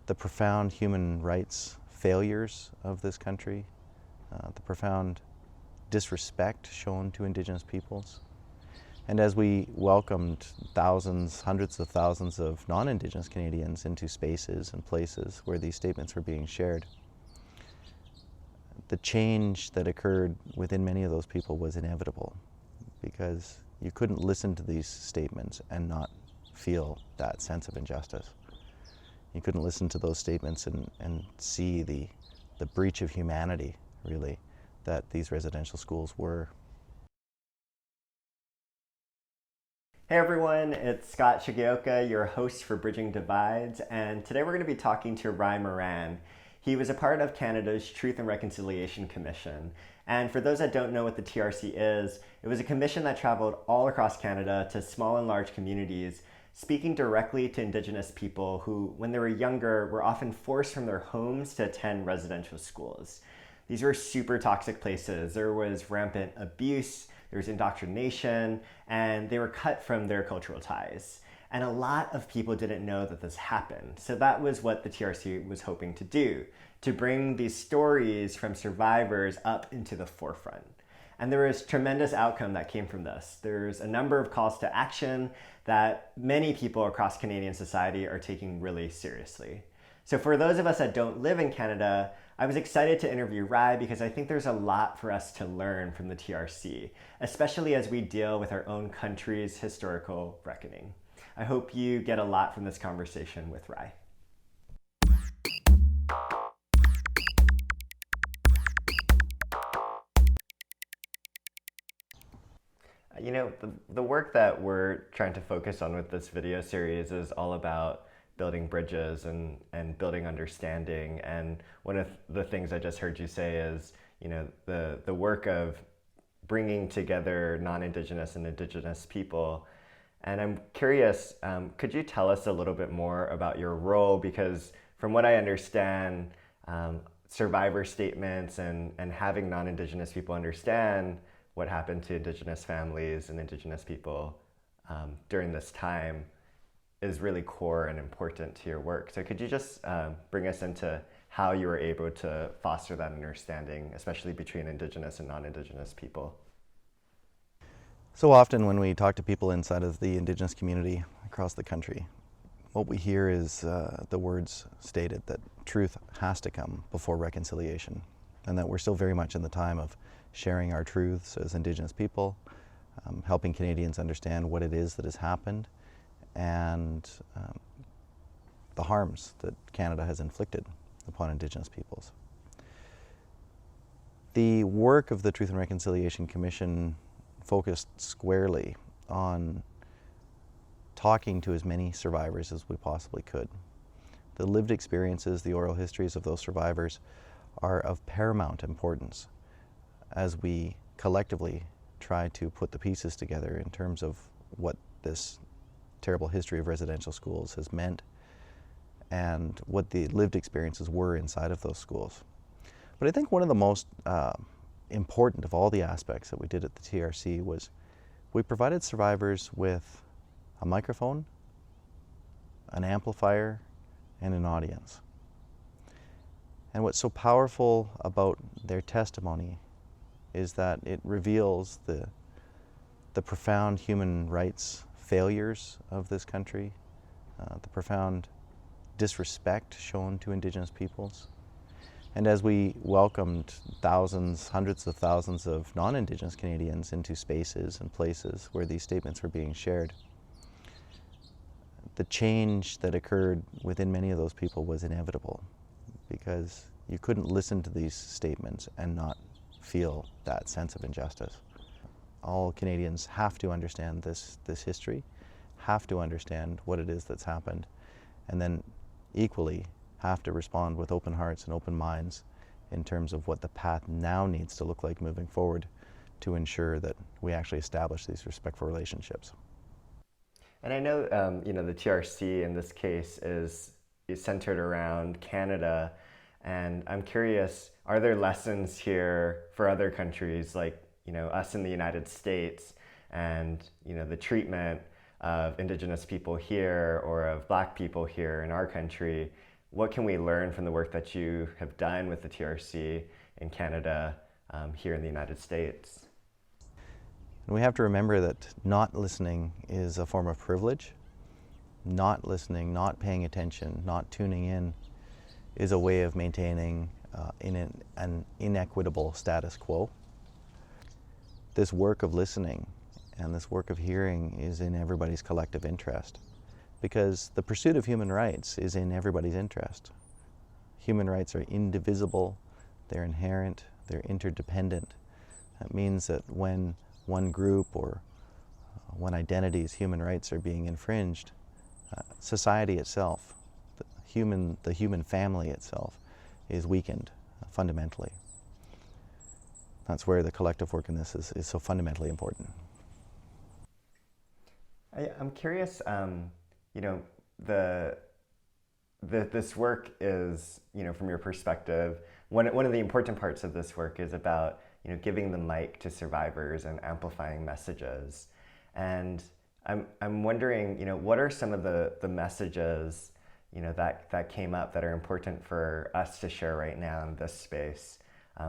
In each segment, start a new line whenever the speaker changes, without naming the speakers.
the profound human rights failures of this country, the profound disrespect shown to Indigenous peoples. And as we welcomed thousands, hundreds of thousands of non-Indigenous Canadians into spaces and places where these statements were being shared, the change that occurred within many of those people was inevitable, because you couldn't listen to these statements and not feel that sense of injustice. You couldn't listen to those statements and see the breach of humanity, really, that these residential schools were.
Hey everyone, it's Scott Shigeoka, your host for Bridging Divides, and today we're going to be talking to Moran. He was a part of Canada's Truth and Reconciliation Commission. And for those that don't know what the TRC is, it was a commission that traveled all across Canada to small and large communities, speaking directly to Indigenous people who, when they were younger, were often forced from their homes to attend residential schools. These were super toxic places. There was rampant abuse, there was indoctrination, and they were cut from their cultural ties. And a lot of people didn't know that this happened. So that was what the TRC was hoping to do, to bring these stories from survivors up into the forefront. And there was tremendous outcome that came from this. There's a number of calls to action that many people across Canadian society are taking really seriously. So for those of us that don't live in Canada, I was excited to interview Rai because I think there's a lot for us to learn from the TRC, especially as we deal with our own country's historical reckoning. I hope you get a lot from this conversation with Rai. You know, the work that we're trying to focus on with this video series is all about building bridges and building understanding. And one of the things I just heard you say is, you know, the work of bringing together non-Indigenous and Indigenous people. And I'm curious, could you tell us a little bit more about your role? Because from what I understand, survivor statements and having non-Indigenous people understand what happened to Indigenous families and Indigenous people during this time is really core and important to your work. So could you just bring us into how you were able to foster that understanding, especially between Indigenous and non-Indigenous people?
So often when we talk to people inside of the Indigenous community across the country, what we hear is the words stated that truth has to come before reconciliation, and that we're still very much in the time of sharing our truths as Indigenous people, helping Canadians understand what it is that has happened, and the harms that Canada has inflicted upon Indigenous peoples. The work of the Truth and Reconciliation Commission focused squarely on talking to as many survivors as we possibly could. The lived experiences, the oral histories of those survivors are of paramount importance as we collectively try to put the pieces together in terms of what this terrible history of residential schools has meant and what the lived experiences were inside of those schools. But I think one of the most important of all the aspects that we did at the TRC was we provided survivors with a microphone, an amplifier, and an audience. And what's so powerful about their testimony is that it reveals the profound human rights failures of this country, the profound disrespect shown to Indigenous peoples. And as we welcomed thousands, hundreds of thousands of non-Indigenous Canadians into spaces and places where these statements were being shared, the change that occurred within many of those people was inevitable, because you couldn't listen to these statements and not feel that sense of injustice. All Canadians have to understand this history, have to understand what it is that's happened, and then equally have to respond with open hearts and open minds in terms of what the path now needs to look like moving forward to ensure that we actually establish these respectful relationships.
And I know, you know, the TRC in this case is centered around Canada, and I'm curious, are there lessons here for other countries like, you know, us in the United States, and, you know, the treatment of Indigenous people here or of Black people here in our country what can we learn from the work that you have done with the TRC in Canada, here in the United States?
And we have to remember that not listening is a form of privilege. Not listening, not paying attention, not tuning in is a way of maintaining an inequitable status quo. This work of listening and this work of hearing is in everybody's collective interest, because the pursuit of human rights is in everybody's interest. Human rights are indivisible, they're inherent, they're interdependent. That means that when one group or one identity's human rights are being infringed, society itself, the human family itself, is weakened fundamentally. That's where the collective work in this is so fundamentally important.
I'm curious, this work is, from your perspective, one of the important parts of this work is about, giving the mic to survivors and amplifying messages. And I'm wondering, what are some of the messages, that came up that are important for us to share right now in this space,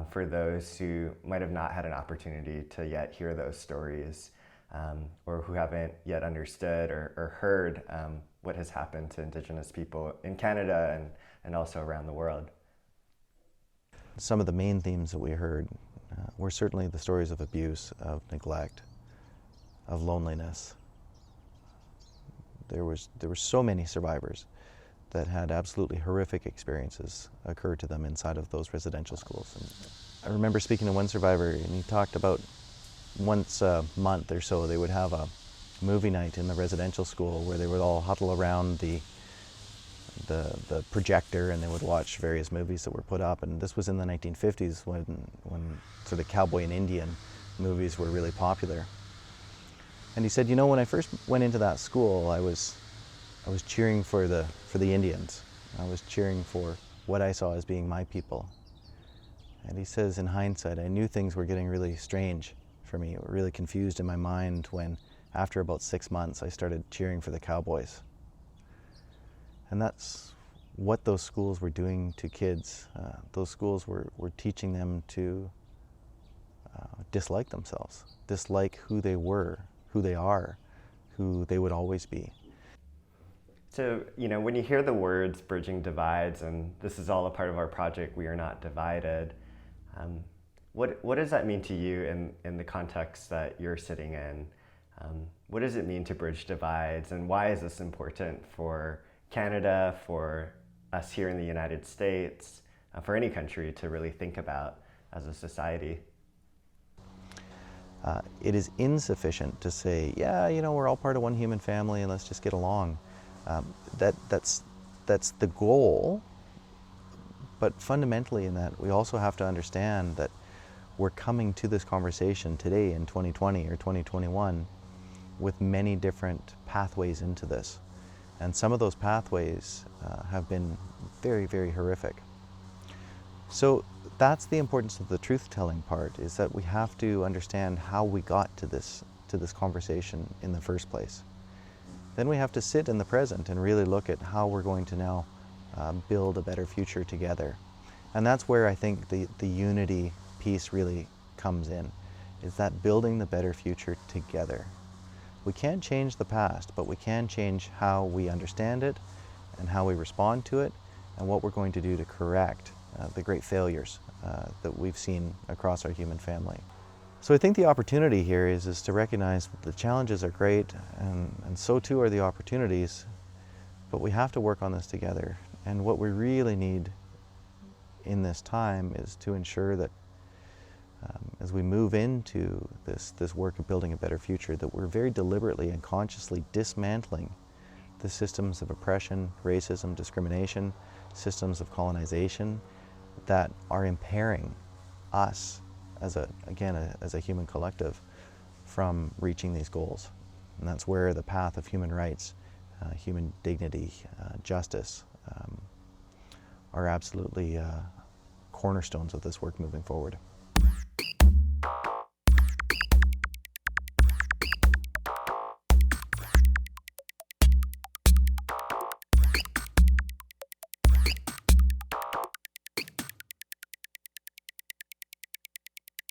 for those who might have not had an opportunity to yet hear those stories, or who haven't yet understood or heard what has happened to Indigenous people in Canada and also around the world.
Some of the main themes that we heard were certainly the stories of abuse, of neglect, of loneliness. There were so many survivors that had absolutely horrific experiences occur to them inside of those residential schools. And I remember speaking to one survivor, and he talked about once a month or so they would have a movie night in the residential school where they would all huddle around the projector, and they would watch various movies that were put up. And this was in the 1950s when sort of cowboy and Indian movies were really popular. And he said, when I first went into that school, I was cheering for the Indians. I was cheering for what I saw as being my people. And he says, in hindsight, I knew things were getting really strange for me, really confused in my mind when, after about 6 months, I started cheering for the cowboys. And that's what those schools were doing to kids. Those schools were teaching them to dislike themselves, dislike who they were, who they are, who they would always be.
So, when you hear the words bridging divides, and this is all a part of our project, We Are Not Divided, what does that mean to you in the context that you're sitting in? What does it mean to bridge divides, and why is this important for Canada, for us here in the United States, for any country to really think about as a society?
It is insufficient to say, we're all part of one human family and let's just get along. That's the goal, but fundamentally in that we also have to understand that we're coming to this conversation today in 2020 or 2021 with many different pathways into this. And some of those pathways have been very, very horrific. So that's the importance of the truth-telling part, is that we have to understand how we got to this conversation in the first place. Then we have to sit in the present and really look at how we're going to now build a better future together. And that's where I think the unity piece really comes in, is that building the better future together. We can't change the past, but we can change how we understand it and how we respond to it and what we're going to do to correct the great failures that we've seen across our human family. So I think the opportunity here is to recognize that the challenges are great, and so too are the opportunities, but we have to work on this together. And what we really need in this time is to ensure that as we move into this work of building a better future, that we're very deliberately and consciously dismantling the systems of oppression, racism, discrimination, systems of colonization that are impairing us as a human collective from reaching these goals. And that's where the path of human rights, human dignity, justice are absolutely cornerstones of this work moving forward.